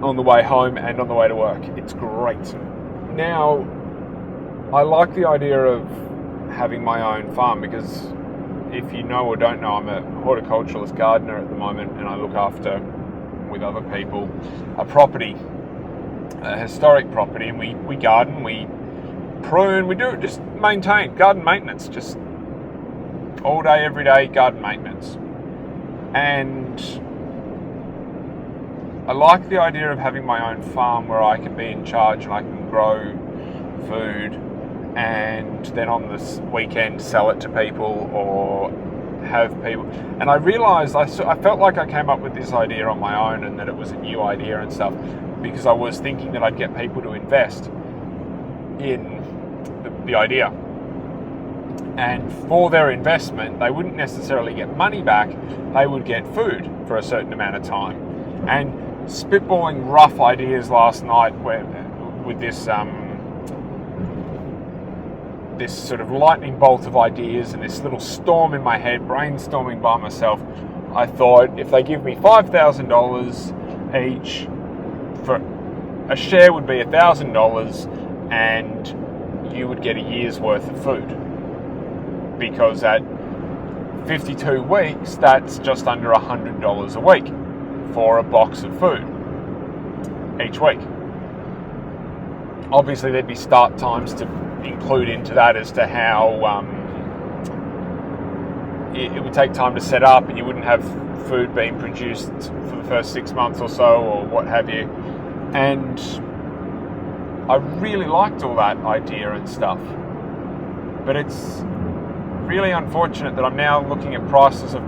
on the way home and on the way to work. It's great. Now, I like the idea of having my own farm because if you know or don't know, I'm a horticulturalist gardener at the moment, and I look after, with other people, a property, a historic property, and we garden, we prune, we do it, just maintain, garden maintenance, just all day, every day, garden maintenance. And I like the idea of having my own farm where I can be in charge and I can grow food and then on this weekend sell it to people or have people. And I realised I felt like I came up with this idea on my own and that it was a new idea and stuff because I was thinking that I'd get people to invest in the idea. And for their investment, they wouldn't necessarily get money back, they would get food for a certain amount of time. And spitballing rough ideas last night with this this sort of lightning bolt of ideas and this little storm in my head, brainstorming by myself, I thought if they give me $5,000 each, for a share would be $1,000 and you would get a year's worth of food. Because at 52 weeks, that's just under $100 a week for a box of food each week. Obviously, there'd be start times to include into that as to how it would take time to set up, and you wouldn't have food being produced for the first 6 months or so, or what have you. And I really liked all that idea and stuff, but it's really unfortunate that I'm now looking at prices of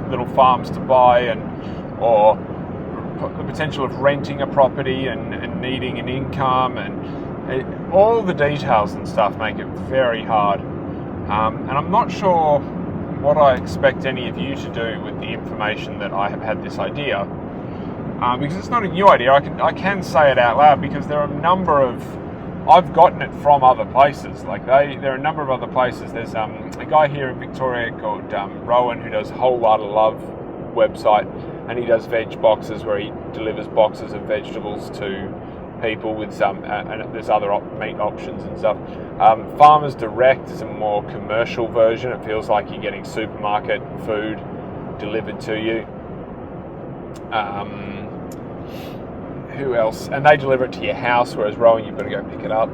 little farms to buy or the potential of renting a property and needing an income, and all the details and stuff make it very hard. And I'm not sure what I expect any of you to do with the information that I have had this idea, because it's not a new idea. I can say it out loud because there are a number of, I've gotten it from other places. Like there are a number of other places. There's a guy here in Victoria called Rowan who does Whole Lotta Love website, and he does veg boxes where he delivers boxes of vegetables to people with some, and there's other meat options and stuff. Farmers Direct is a more commercial version. It feels like you're getting supermarket food delivered to you. Who else? And they deliver it to your house, whereas Rowan, you've got to go pick it up.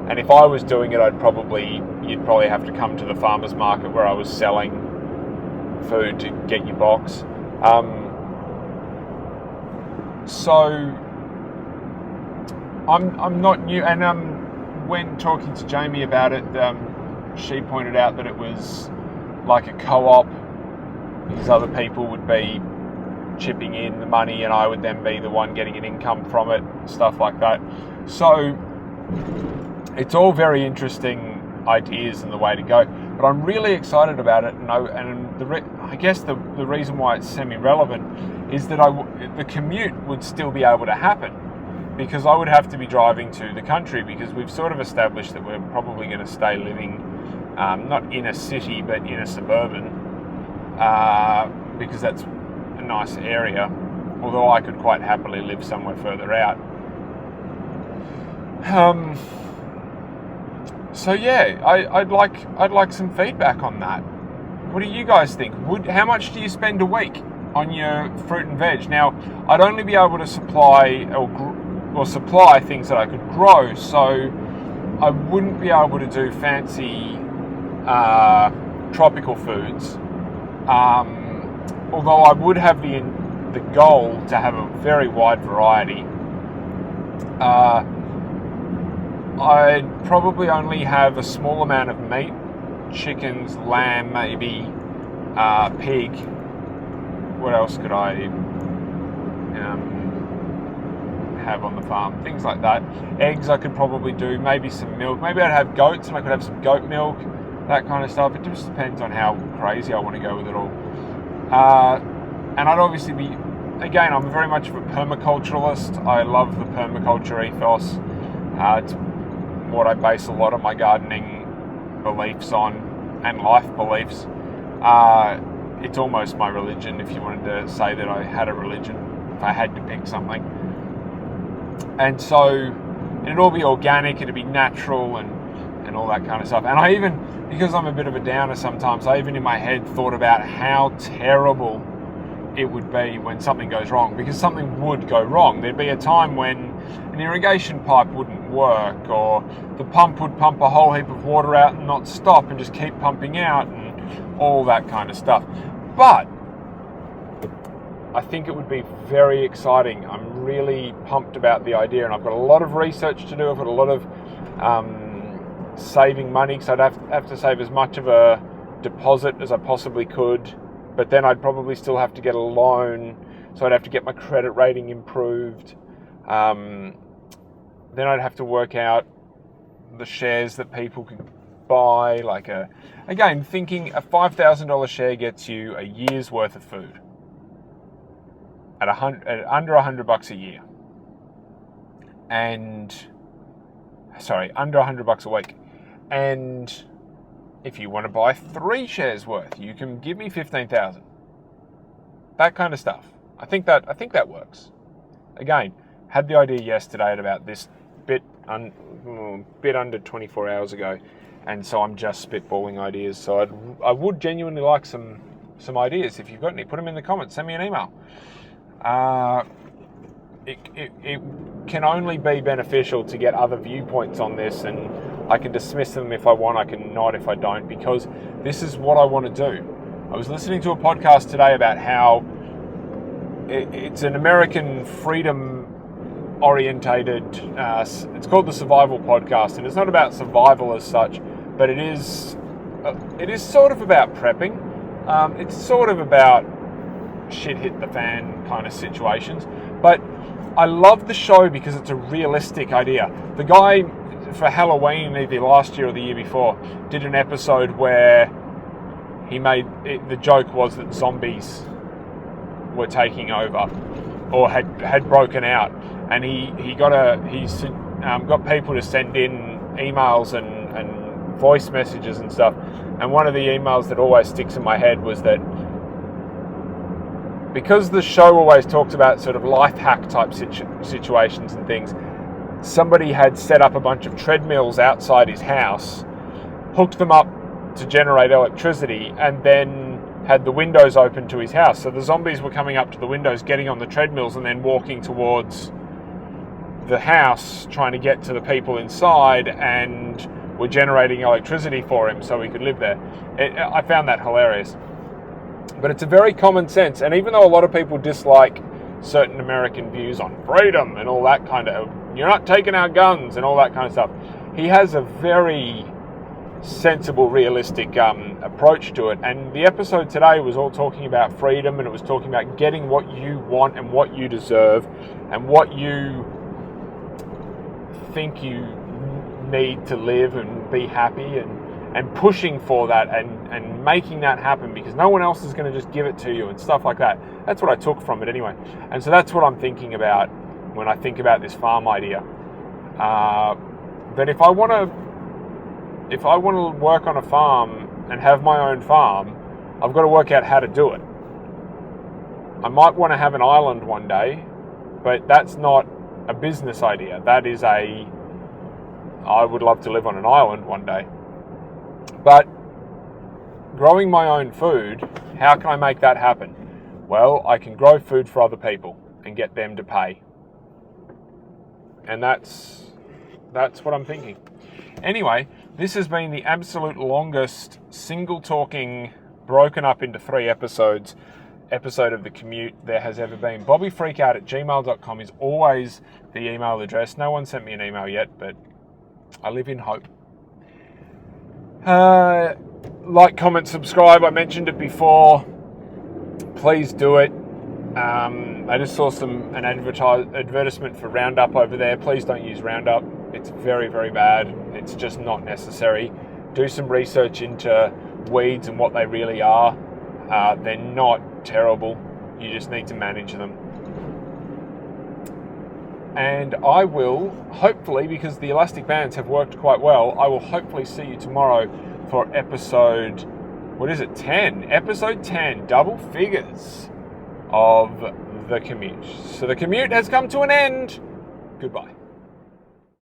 And if I was doing it, you'd probably have to come to the farmers market where I was selling food to get your box. So I'm not new, and when talking to Jamie about it, she pointed out that it was like a co-op because other people would be chipping in the money and I would then be the one getting an income from it, stuff like that. So it's all very interesting ideas and the way to go, but I'm really excited about it. And I guess the reason why it's semi-relevant is that the commute would still be able to happen, because I would have to be driving to the country, because we've sort of established that we're probably going to stay living not in a city but in a suburban, because that's a nice area, although I could quite happily live somewhere further out. So yeah, I'd like some feedback on that. What do you guys think? How much do you spend a week on your fruit and veg? Now, I'd only be able to supply supply things that I could grow, so I wouldn't be able to do fancy tropical foods. Although I would have the goal to have a very wide variety. I'd probably only have a small amount of meat, chickens, lamb, maybe, pig. What else could I have on the farm? Things like that. Eggs I could probably do, maybe some milk. Maybe I'd have goats and I could have some goat milk, that kind of stuff. It just depends on how crazy I want to go with it all. And I'd obviously be, again, I'm very much of a permaculturalist. I love the permaculture ethos. It's what I base a lot of my gardening beliefs on, and life beliefs. It's almost my religion, if you wanted to say that I had a religion, if I had to pick something. And so it'd all be organic, it'd be natural and all that kind of stuff. And I even, because I'm a bit of a downer sometimes, I even in my head thought about how terrible it would be when something goes wrong, because something would go wrong. There'd be a time when an irrigation pipe wouldn't work, or the pump would pump a whole heap of water out and not stop and just keep pumping out and all that kind of stuff. But I think it would be very exciting. I'm really pumped about the idea, and I've got a lot of research to do. I've got a lot of saving money, because I'd have to save as much of a deposit as I possibly could, but then I'd probably still have to get a loan, so I'd have to get my credit rating improved. Then I'd have to work out the shares that people could buy. Again, thinking a $5,000 share gets you a year's worth of food at under $100 a year, and under $100 a week. And if you want to buy 3 shares worth, you can give me 15,000. That kind of stuff. I think that works. Again, had the idea yesterday at about this bit under 24 hours ago, and so I'm just spitballing ideas. So I would genuinely like some ideas. If you've got any, put them in the comments. Send me an email. It can only be beneficial to get other viewpoints on this, and I can dismiss them if I want, I can not if I don't, because this is what I want to do. I was listening to a podcast today about how it's an American freedom orientated, it's called the Survival Podcast, and it's not about survival as such, but it is sort of about prepping. It's sort of about shit hit the fan kind of situations, but I love the show because it's a realistic idea. The guy for Halloween, either last year or the year before, did an episode where he made it, the joke was that zombies were taking over or had broken out, and he got people to send in emails and voice messages and stuff. And one of the emails that always sticks in my head was that, because the show always talks about sort of life hack type situations and things, somebody had set up a bunch of treadmills outside his house, hooked them up to generate electricity, and then had the windows open to his house. So the zombies were coming up to the windows, getting on the treadmills, and then walking towards the house, trying to get to the people inside, and were generating electricity for him so he could live there. I found that hilarious. But it's a very common sense, and even though a lot of people dislike certain American views on freedom and all that kind of, you're not taking our guns and all that kind of stuff, he has a very sensible, realistic approach to it. And the episode today was all talking about freedom, and it was talking about getting what you want and what you deserve and what you think you need to live and be happy, and pushing for that and making that happen, because no one else is going to just give it to you and stuff like that. That's what I took from it anyway. And so that's what I'm thinking about when I think about this farm idea. That if I want to work on a farm and have my own farm, I've got to work out how to do it. I might want to have an island one day, but that's not a business idea. That is I would love to live on an island one day. But growing my own food, how can I make that happen? Well, I can grow food for other people and get them to pay. And that's what I'm thinking. Anyway, this has been the absolute longest single talking, broken up into 3 episodes, episode of The Commute there has ever been. BobbyFreakout@gmail.com is always the email address. No one sent me an email yet, but I live in hope. Like, comment, subscribe. I mentioned it before. Please do it. I just saw an advertisement for Roundup over there. Please don't use Roundup. It's very, very bad. It's just not necessary. Do some research into weeds and what they really are. They're not terrible. You just need to manage them. And I will, hopefully, because the elastic bands have worked quite well, I will hopefully see you tomorrow for episode, 10? Episode 10, double figures of The Commute. So The Commute has come to an end. Goodbye.